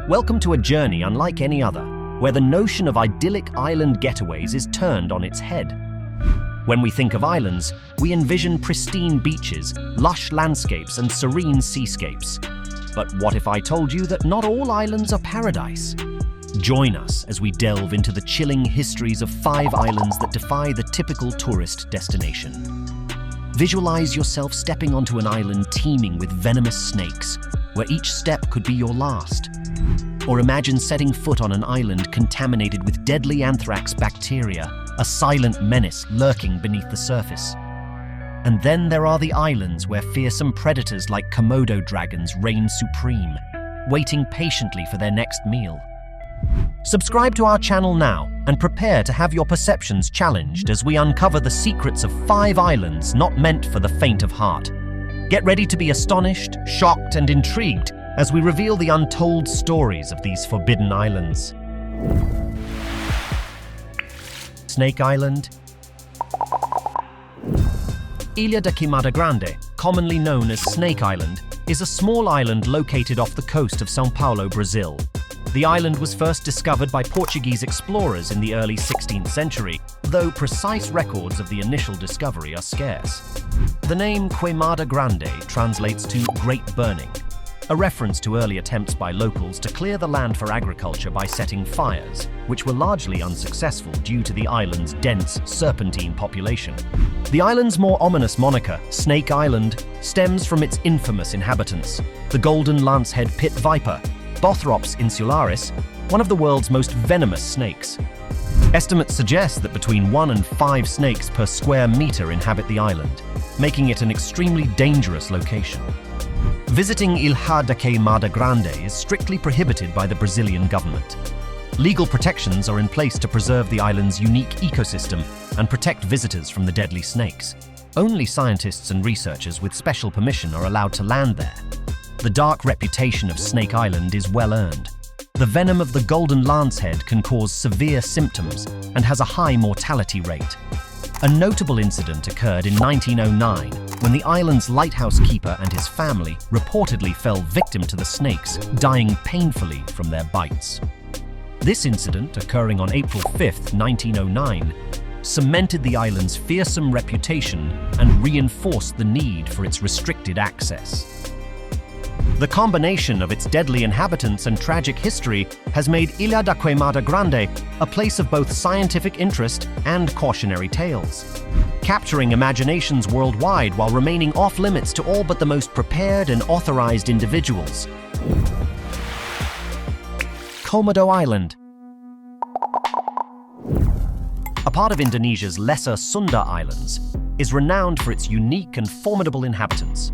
Welcome to a journey unlike any other, where the notion of idyllic island getaways is turned on its head. When we think of islands, we envision pristine beaches, lush landscapes, and serene seascapes. But what if I told you that not all islands are paradise? Join us as we delve into the chilling histories of 5 islands that defy the typical tourist destination. Visualize yourself stepping onto an island teeming with venomous snakes, where each step could be your last. Or imagine setting foot on an island contaminated with deadly anthrax bacteria, a silent menace lurking beneath the surface. And then there are the islands where fearsome predators like Komodo dragons reign supreme, waiting patiently for their next meal. Subscribe to our channel now and prepare to have your perceptions challenged as we uncover the secrets of 5 islands not meant for the faint of heart. Get ready to be astonished, shocked, and intrigued as we reveal the untold stories of these forbidden islands. Snake Island. Ilha da Queimada Grande, commonly known as Snake Island, is a small island located off the coast of São Paulo, Brazil. The island was first discovered by Portuguese explorers in the early 16th century, though precise records of the initial discovery are scarce. The name Queimada Grande translates to Great Burning, a reference to early attempts by locals to clear the land for agriculture by setting fires, which were largely unsuccessful due to the island's dense serpentine population. The island's more ominous moniker, Snake Island, stems from its infamous inhabitants, the golden lancehead pit viper, Bothrops insularis, one of the world's most venomous snakes. Estimates suggest that between 1 and 5 snakes per square meter inhabit the island, making it an extremely dangerous location. Visiting Ilha da Queimada Grande is strictly prohibited by the Brazilian government. Legal protections are in place to preserve the island's unique ecosystem and protect visitors from the deadly snakes. Only scientists and researchers with special permission are allowed to land there. The dark reputation of Snake Island is well earned. The venom of the golden lancehead can cause severe symptoms and has a high mortality rate. A notable incident occurred in 1909 when the island's lighthouse keeper and his family reportedly fell victim to the snakes, dying painfully from their bites. This incident, occurring on April 5, 1909, cemented the island's fearsome reputation and reinforced the need for its restricted access. The combination of its deadly inhabitants and tragic history has made Ilha da Queimada Grande a place of both scientific interest and cautionary tales, capturing imaginations worldwide while remaining off-limits to all but the most prepared and authorized individuals. Komodo Island. A part of Indonesia's Lesser Sunda Islands, is renowned for its unique and formidable inhabitants,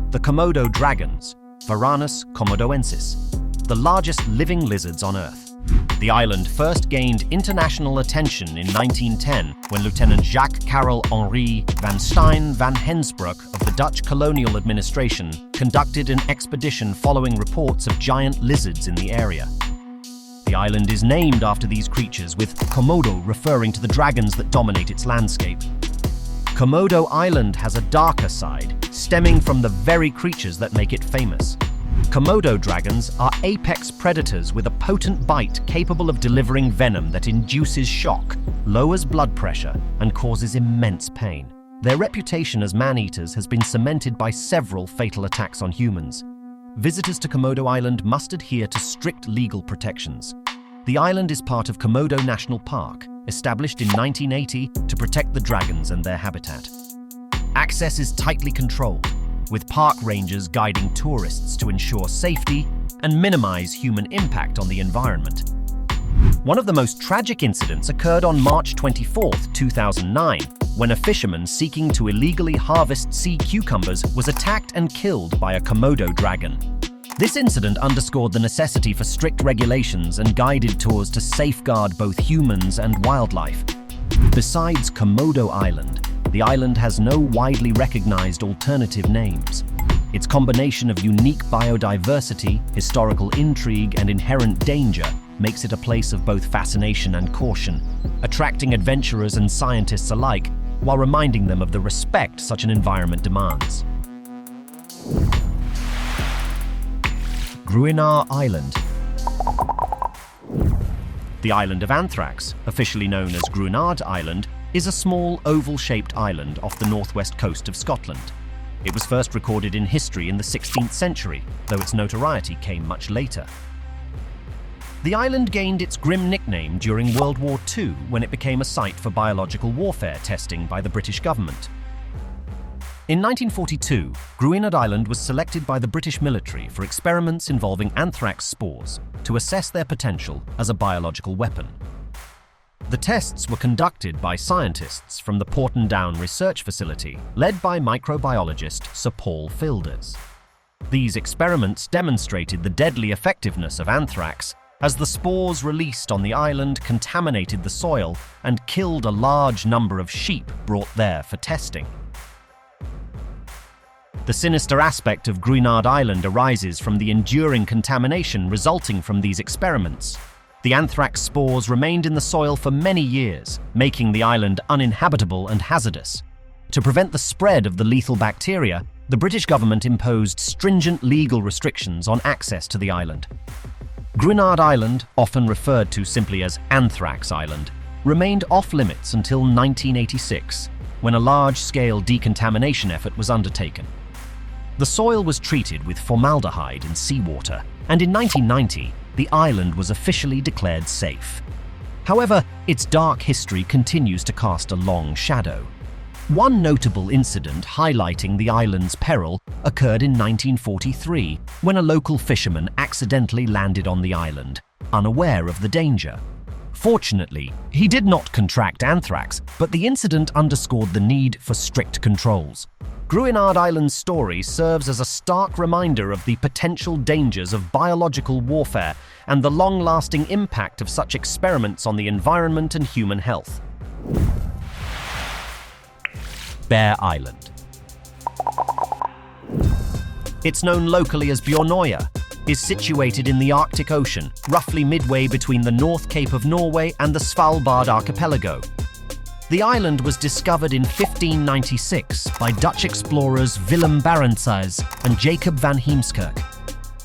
the Komodo dragons, Varanus komodoensis, the largest living lizards on Earth. The island first gained international attention in 1910 when Lieutenant Jacques Karel Henri van Steyn van Hensbroek of the Dutch colonial administration conducted an expedition following reports of giant lizards in the area. The island is named after these creatures, with Komodo referring to the dragons that dominate its landscape. Komodo Island has a darker side, stemming from the very creatures that make it famous. Komodo dragons are apex predators with a potent bite capable of delivering venom that induces shock, lowers blood pressure, and causes immense pain. Their reputation as man-eaters has been cemented by several fatal attacks on humans. Visitors to Komodo Island must adhere to strict legal protections. The island is part of Komodo National Park, established in 1980 to protect the dragons and their habitat. Access is tightly controlled, with park rangers guiding tourists to ensure safety and minimize human impact on the environment. One of the most tragic incidents occurred on March 24, 2009, when a fisherman seeking to illegally harvest sea cucumbers was attacked and killed by a Komodo dragon. This incident underscored the necessity for strict regulations and guided tours to safeguard both humans and wildlife. Besides Komodo Island, the island has no widely recognized alternative names. Its combination of unique biodiversity, historical intrigue, and inherent danger makes it a place of both fascination and caution, attracting adventurers and scientists alike while reminding them of the respect such an environment demands. Gruinar Island. The island of Anthrax, officially known as Gruinard Island, is a small, oval-shaped island off the northwest coast of Scotland. It was first recorded in history in the 16th century, though its notoriety came much later. The island gained its grim nickname during World War II when it became a site for biological warfare testing by the British government. In 1942, Gruinard Island was selected by the British military for experiments involving anthrax spores to assess their potential as a biological weapon. The tests were conducted by scientists from the Porton Down Research Facility, led by microbiologist Sir Paul Filders. These experiments demonstrated the deadly effectiveness of anthrax as the spores released on the island contaminated the soil and killed a large number of sheep brought there for testing. The sinister aspect of Gruinard Island arises from the enduring contamination resulting from these experiments. The anthrax spores remained in the soil for many years, making the island uninhabitable and hazardous. To prevent the spread of the lethal bacteria, the British government imposed stringent legal restrictions on access to the island. Gruinard Island, often referred to simply as Anthrax Island, remained off-limits until 1986, when a large-scale decontamination effort was undertaken. The soil was treated with formaldehyde in seawater, and in 1990, the island was officially declared safe. However, its dark history continues to cast a long shadow. One notable incident highlighting the island's peril occurred in 1943, when a local fisherman accidentally landed on the island, unaware of the danger. Fortunately, he did not contract anthrax, but the incident underscored the need for strict controls. Gruinard Island's story serves as a stark reminder of the potential dangers of biological warfare and the long-lasting impact of such experiments on the environment and human health. Bear Island. It's known locally as Bjornoya, is situated in the Arctic Ocean, roughly midway between the North Cape of Norway and the Svalbard archipelago. The island was discovered in 1596 by Dutch explorers Willem Barentsz and Jacob van Heemskerk.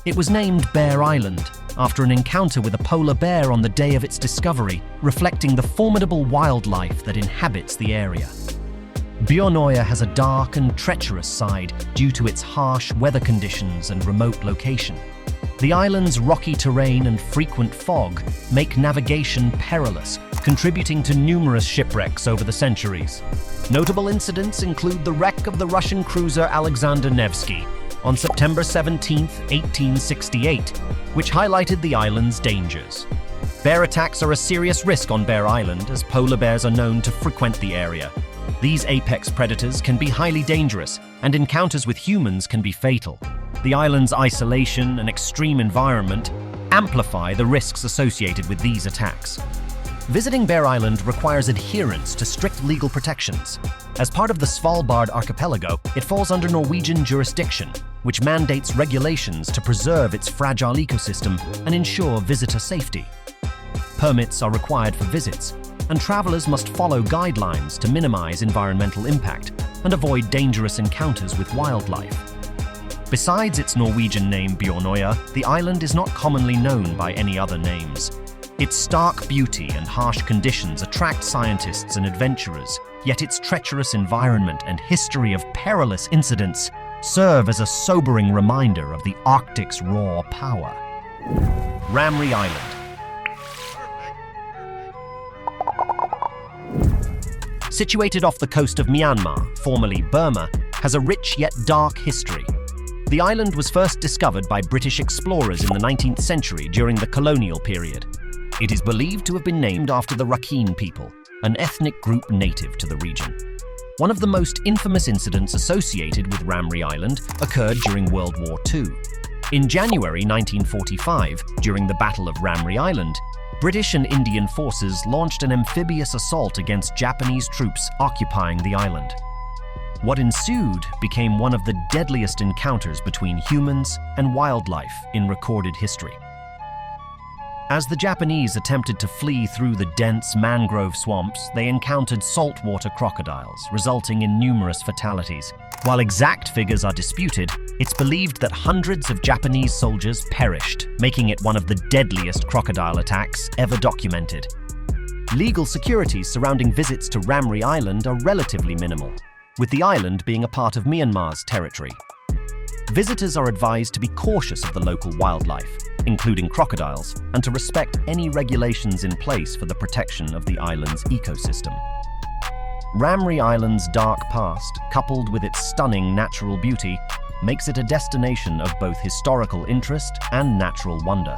It was named Bear Island after an encounter with a polar bear on the day of its discovery, reflecting the formidable wildlife that inhabits the area. Bjornoya has a dark and treacherous side due to its harsh weather conditions and remote location. The island's rocky terrain and frequent fog make navigation perilous, contributing to numerous shipwrecks over the centuries. Notable incidents include the wreck of the Russian cruiser Alexander Nevsky on September 17, 1868, which highlighted the island's dangers. Bear attacks are a serious risk on Bear Island, as polar bears are known to frequent the area. These apex predators can be highly dangerous, and encounters with humans can be fatal. The island's isolation and extreme environment amplify the risks associated with these attacks. Visiting Bear Island requires adherence to strict legal protections. As part of the Svalbard archipelago, it falls under Norwegian jurisdiction, which mandates regulations to preserve its fragile ecosystem and ensure visitor safety. Permits are required for visits, and travelers must follow guidelines to minimize environmental impact and avoid dangerous encounters with wildlife. Besides its Norwegian name Bjornoya, the island is not commonly known by any other names. Its stark beauty and harsh conditions attract scientists and adventurers, yet its treacherous environment and history of perilous incidents serve as a sobering reminder of the Arctic's raw power. Ramree Island. Situated off the coast of Myanmar, formerly Burma, has a rich yet dark history. The island was first discovered by British explorers in the 19th century during the colonial period. It is believed to have been named after the Rakhine people, an ethnic group native to the region. One of the most infamous incidents associated with Ramree Island occurred during World War II. In January 1945, during the Battle of Ramree Island, British and Indian forces launched an amphibious assault against Japanese troops occupying the island. What ensued became one of the deadliest encounters between humans and wildlife in recorded history. As the Japanese attempted to flee through the dense mangrove swamps, they encountered saltwater crocodiles, resulting in numerous fatalities. While exact figures are disputed, It's believed that hundreds of Japanese soldiers perished, making it one of the deadliest crocodile attacks ever documented. Legal securities surrounding visits to Ramri Island are relatively minimal, with the island being a part of Myanmar's territory. Visitors are advised to be cautious of the local wildlife, including crocodiles, and to respect any regulations in place for the protection of the island's ecosystem. Ramri Island's dark past, coupled with its stunning natural beauty, makes it a destination of both historical interest and natural wonder.